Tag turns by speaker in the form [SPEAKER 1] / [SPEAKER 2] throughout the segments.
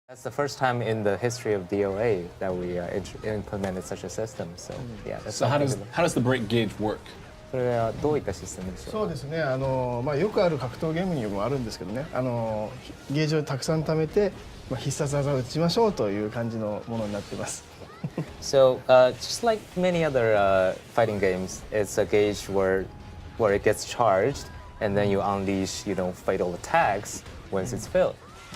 [SPEAKER 1] That's the first time in the history of DOA that we implemented such a system. So yeah. That's
[SPEAKER 2] So how does the break gauge work?
[SPEAKER 1] それはどういったシステムでしょうか。
[SPEAKER 3] そうですね。よくある格闘ゲームにもあるんですけどね。ゲージをたくさん貯めて、必殺技を打ちましょうという感じのものになっています。
[SPEAKER 1] So just like many other fighting games, it's a gauge where it gets charged, and then you unleash, fatal attacks once it's filled.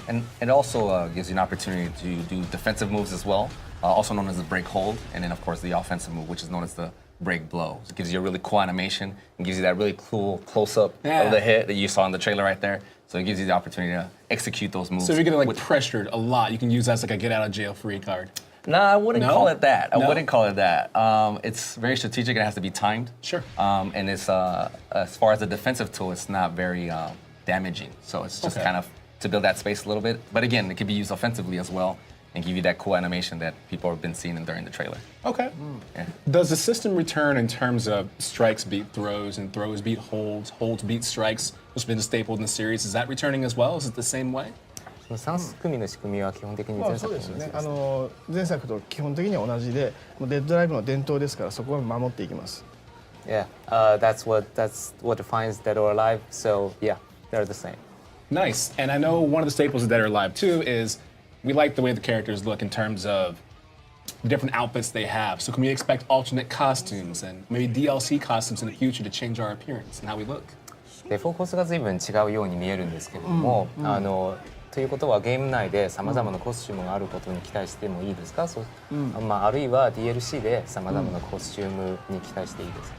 [SPEAKER 4] And it also gives you an opportunity to do defensive moves as well, also known as the break hold, and then of course the offensive move, which is known as the break blow. So it gives you a really cool animation and gives you that really cool close-up of the hit that you saw in the trailer right there. So it gives you the opportunity to execute those moves.
[SPEAKER 2] So if you're getting pressured a lot, you can use that as like a get-out-of-jail-free card.
[SPEAKER 4] No, I wouldn't call it that.
[SPEAKER 2] No?
[SPEAKER 4] I wouldn't call it that. It's very strategic. It has to be timed.
[SPEAKER 2] Sure.
[SPEAKER 4] And it's as far as a defensive tool, it's not very damaging. So it's just kind of to build that space a little bit. But again, it can be used offensively as well and give you that cool animation that people have been seeing during the trailer.
[SPEAKER 2] Okay.
[SPEAKER 4] Yeah.
[SPEAKER 2] Does the system return in terms of strikes beat throws and throws beat holds, holds beat strikes, which has been a staple in the series? Is that returning as well? Is it the same way?
[SPEAKER 1] 3組の仕組みは基本的に前作と同じです。
[SPEAKER 3] 前作と基本的には同じで、デッドライブの伝統ですからそこは守っていきます。
[SPEAKER 1] Yeah, that's what defines Dead or Alive. So yeah, they're the same.
[SPEAKER 2] Nice. And I know one of the staples of Dead or Alive too is we like the way the characters look in terms of the different outfits they have. So can we expect alternate costumes and maybe DLC costumes in the future to change our appearance and how we look?
[SPEAKER 1] でフォーカスが随分違うように見えるんですけれども、ということはゲーム内でさまざまなコスチュームがあることに期待してもいいですか？あるいは DLC でさまざまなコスチュームに期待していいですか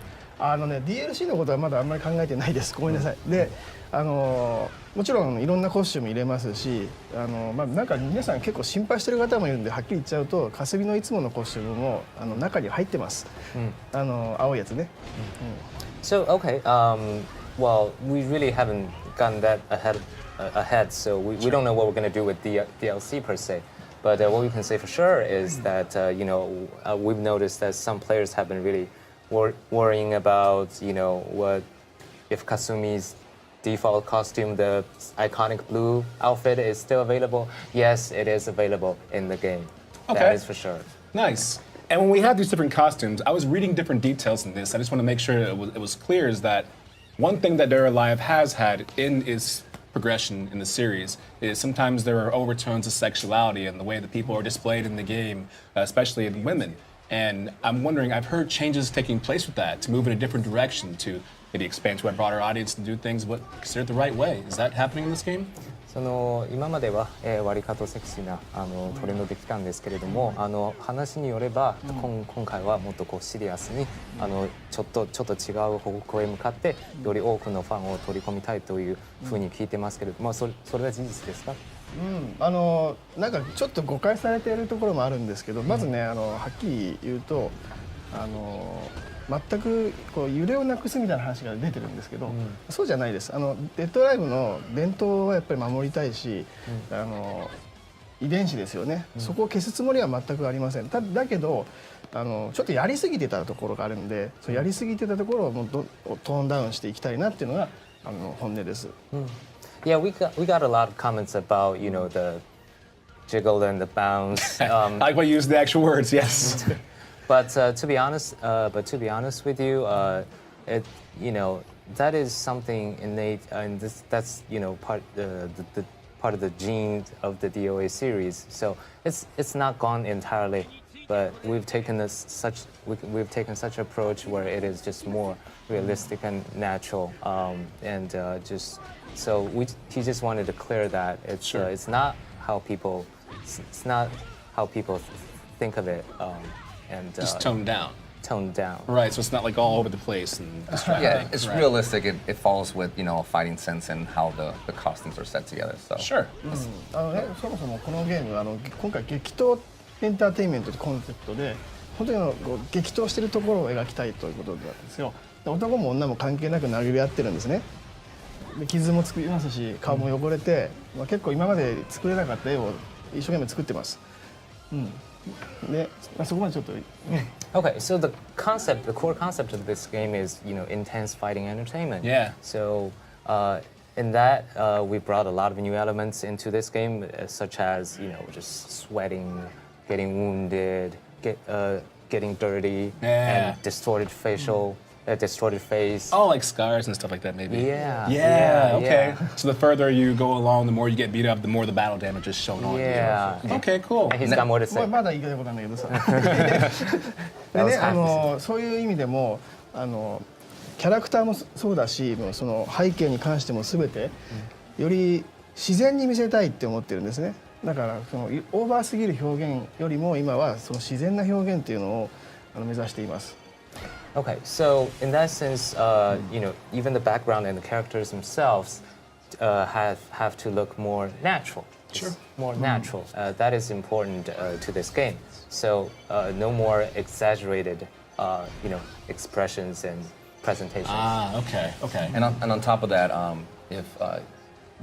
[SPEAKER 3] ？DLC のことはまだあんまり考えてないです。ごめんなさい。で、もちろんいろんなコスチューム入れますし、なんか皆さん結構心配してる方もいるんではっきり言っちゃうと、かすみのいつものコスチュームも中に入ってます。青いやつね。
[SPEAKER 1] So okay, well we really haven't gotten that ahead, so we don't know what we're going to do with the DLC per se. But what we can say for sure is that we've noticed that some players have been really worrying about what if Kasumi's default costume, the iconic blue outfit, is still available. Yes, it is available in the game.
[SPEAKER 2] Okay.
[SPEAKER 1] That is for sure.
[SPEAKER 2] Nice. And when we have these different costumes, I was reading different details in this. I just want to make sure it was clear is that one thing that Dead or Alive has had in its progression in the series is sometimes there are overtones of sexuality in the way that people are displayed in the game, especially in women. And I'm wondering, I've heard changes taking place with that to move in a different direction to maybe expand to a broader audience and do things what considered the right way. Is that happening in this game?
[SPEAKER 1] 今までは割り方セクシーなトレンドできたんですけれども、話によれば今回はもっとシリアスにちょっと違う方向へ向かってより多くのファンを取り込みたいというふうに聞いてますけれども、それは事実ですか？
[SPEAKER 3] なんかちょっと誤解されているところもあるんですけど、まずねはっきり言うと全く揺れをなくすみたいな話が出てるんですけど、そうじゃないです。デッドライブの伝統はやっぱり守りたいし、遺伝子ですよね、そこを消すつもりは全くありません。だけどちょっとやりすぎてたところがあるんで、そうやりすぎてたところをもうトーンダウンしていきたいなっていうのが本音です。
[SPEAKER 1] Yeah, we got a lot of comments about the jiggle and the bounce.
[SPEAKER 2] I like when you use the actual words. Yes.
[SPEAKER 1] But to be honest with you, that is something innate, and that's part of the genes of the DOA series. So it's not gone entirely, but we've taken such approach where it is just more realistic and natural, and he just wanted to clear that it's not how people think of it. And
[SPEAKER 2] just toned down.
[SPEAKER 1] Toned down.
[SPEAKER 2] Right, so it's not like all over the place and distracting.
[SPEAKER 4] Yeah, it's realistic. It follows with a fighting sense and how the costumes are set together. So
[SPEAKER 2] sure.
[SPEAKER 3] そもそもこのゲーム今回激闘エンターテインメントというコンセプトで本当に激闘しているところを描きたいということなんですよ。男も女も関係なく殴り合ってるんですね。で傷も作りますし顔も汚れて、結構今まで作れなかった絵を一生懸命作ってます。
[SPEAKER 1] Okay, so the core concept of this game is intense fighting entertainment.
[SPEAKER 2] Yeah.
[SPEAKER 1] So in that, we brought a lot of new elements into this game, such as just sweating, getting wounded, getting dirty, and distorted face.
[SPEAKER 2] Oh, like scars and stuff like that, maybe.
[SPEAKER 1] Yeah.
[SPEAKER 2] Okay. So the further you go along, the more you get beat up, the more the battle damage is shown on
[SPEAKER 1] Yeah.
[SPEAKER 2] you. Okay, cool.
[SPEAKER 1] And he's got more to say.
[SPEAKER 3] まだ言いたいことなんだけどさでねそういう意味でもキャラクターもそうだしその背景に関しても全てより自然に見せたいって思ってるんですねだからそのオーバーすぎる表現よりも今はその自然な表現っていうのを目指しています
[SPEAKER 1] Okay, so in that sense, even the background and the characters themselves have to look more natural.
[SPEAKER 2] Sure.
[SPEAKER 1] More natural. That is important to this game. So no more exaggerated, expressions and presentations.
[SPEAKER 2] Ah, okay.
[SPEAKER 4] And on top of that, if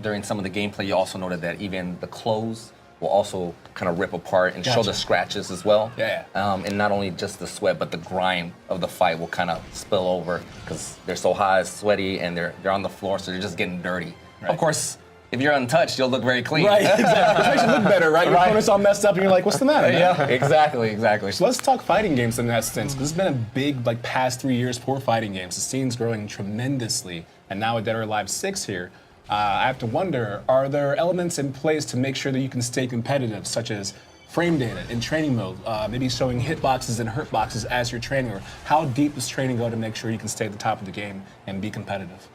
[SPEAKER 4] during some of the gameplay, you also noted that even the clothes will also kind of rip apart and show the scratches as well.
[SPEAKER 2] Yeah.
[SPEAKER 4] And not only just the sweat, but the grime of the fight will kind of spill over because they're so hot, sweaty, and they're on the floor, so they're just getting dirty.
[SPEAKER 2] Right.
[SPEAKER 4] Of course, if you're untouched, you'll look very clean.
[SPEAKER 2] Right, exactly. Which makes you look better, right? Your opponent's all messed up, and you're like, what's the matter, man?
[SPEAKER 4] Yeah, exactly.
[SPEAKER 2] So let's talk fighting games in that sense. This has been a big, past 3 years for fighting games. The scene's growing tremendously, and now with Dead or Alive 6 here, I have to wonder, are there elements in place to make sure that you can stay competitive, such as frame data in training mode, maybe showing hitboxes and hurtboxes as you're training, or how deep does training go to make sure you can stay at the top of the game and be competitive?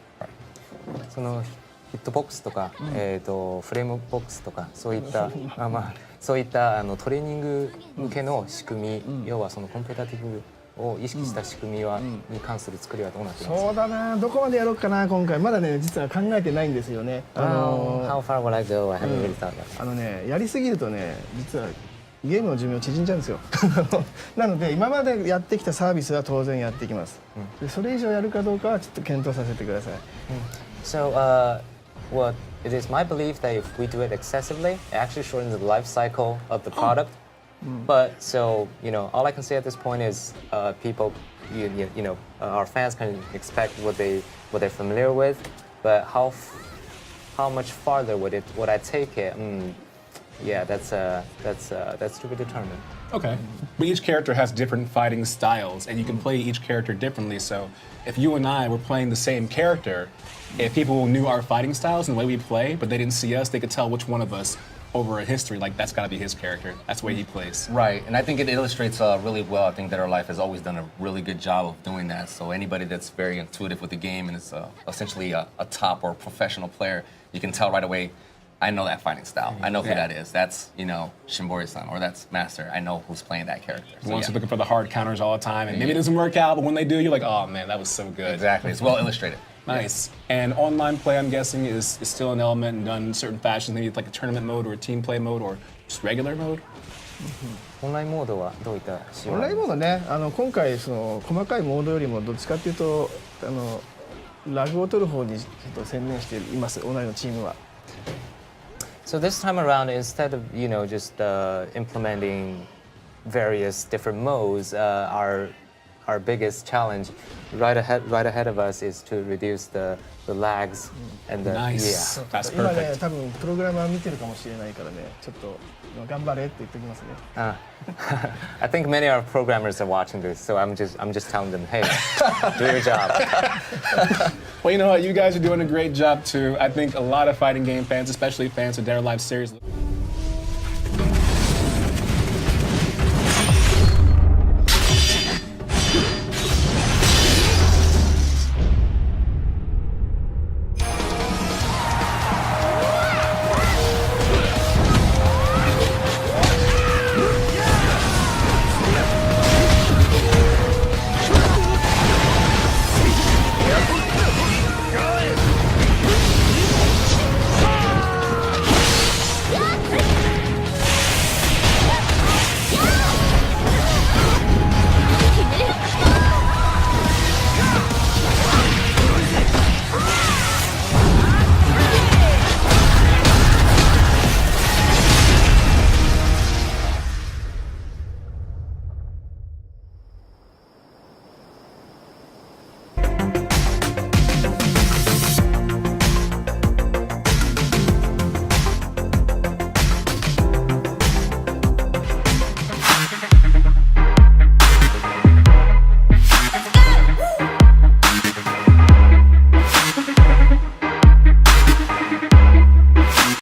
[SPEAKER 1] そのヒットボックスとか、フレームボックスとかそういったそういったトレーニング向けの仕組み、要はそのコンペタティブを意識した仕組みに関する作りはどうなっていますか？
[SPEAKER 3] そうだなどこまでやろうかな今回まだね実は考えてないんですよね。
[SPEAKER 1] How far will I go? I haven't really thought about it.
[SPEAKER 3] やりすぎるとね実はゲームの寿命縮んじゃうんですよなので今までやってきたサービスは当然やっていきます、でそれ以上やるかどうかはちょっと検討させてください、
[SPEAKER 1] So, well, it is my belief that if we do it excessively, it actually shortens the life cycle of the product. But so, all I can say at this point is people, our fans can expect what they're familiar with. But how much farther would I take it? Yeah, that's to be determined.
[SPEAKER 2] Okay. But each character has different fighting styles, and you can play each character differently. So if you and I were playing the same character, if people knew our fighting styles and the way we play, but they didn't see us, they could tell which one of us over a history, like that's got to be his character. That's the way he plays.
[SPEAKER 4] Right, and I think it illustrates really well. I think that our life has always done a really good job of doing that. So anybody that's very intuitive with the game and is essentially a top or professional player, you can tell right away, I know that fighting style. I know who that is. That's, Shimbori-san, or that's Master. I know who's playing that character.
[SPEAKER 2] The ones who are looking for the hard counters all the time, and maybe it doesn't work out, but when they do, you're like, oh man, that was so good.
[SPEAKER 4] Exactly, it's well illustrated.
[SPEAKER 2] Nice. And online play, I'm guessing, is still an element and done in certain fashions, maybe like a tournament mode or a team play mode or just regular mode?
[SPEAKER 1] オンラインモードはどういった仕様
[SPEAKER 3] オンラインモードね今回その細かいモードよりもどっちかっていうとラグを取る方にちょっと専念していますオンラインのチームは。
[SPEAKER 1] So this time around, instead of just implementing various different modes, our biggest challenge right ahead of us is to reduce the lags and the
[SPEAKER 2] Nice.
[SPEAKER 1] yeah.
[SPEAKER 2] That's
[SPEAKER 3] 今ね
[SPEAKER 2] perfect.
[SPEAKER 3] 多分プログラマー見てるかもしれないからねちょっと頑張れって言っておきますね。
[SPEAKER 1] I think many of our programmers are watching this, so I'm just telling them, hey, do your job.
[SPEAKER 2] Well, you know what? You guys are doing a great job too. I think a lot of fighting game fans, especially fans of Dead or Alive series,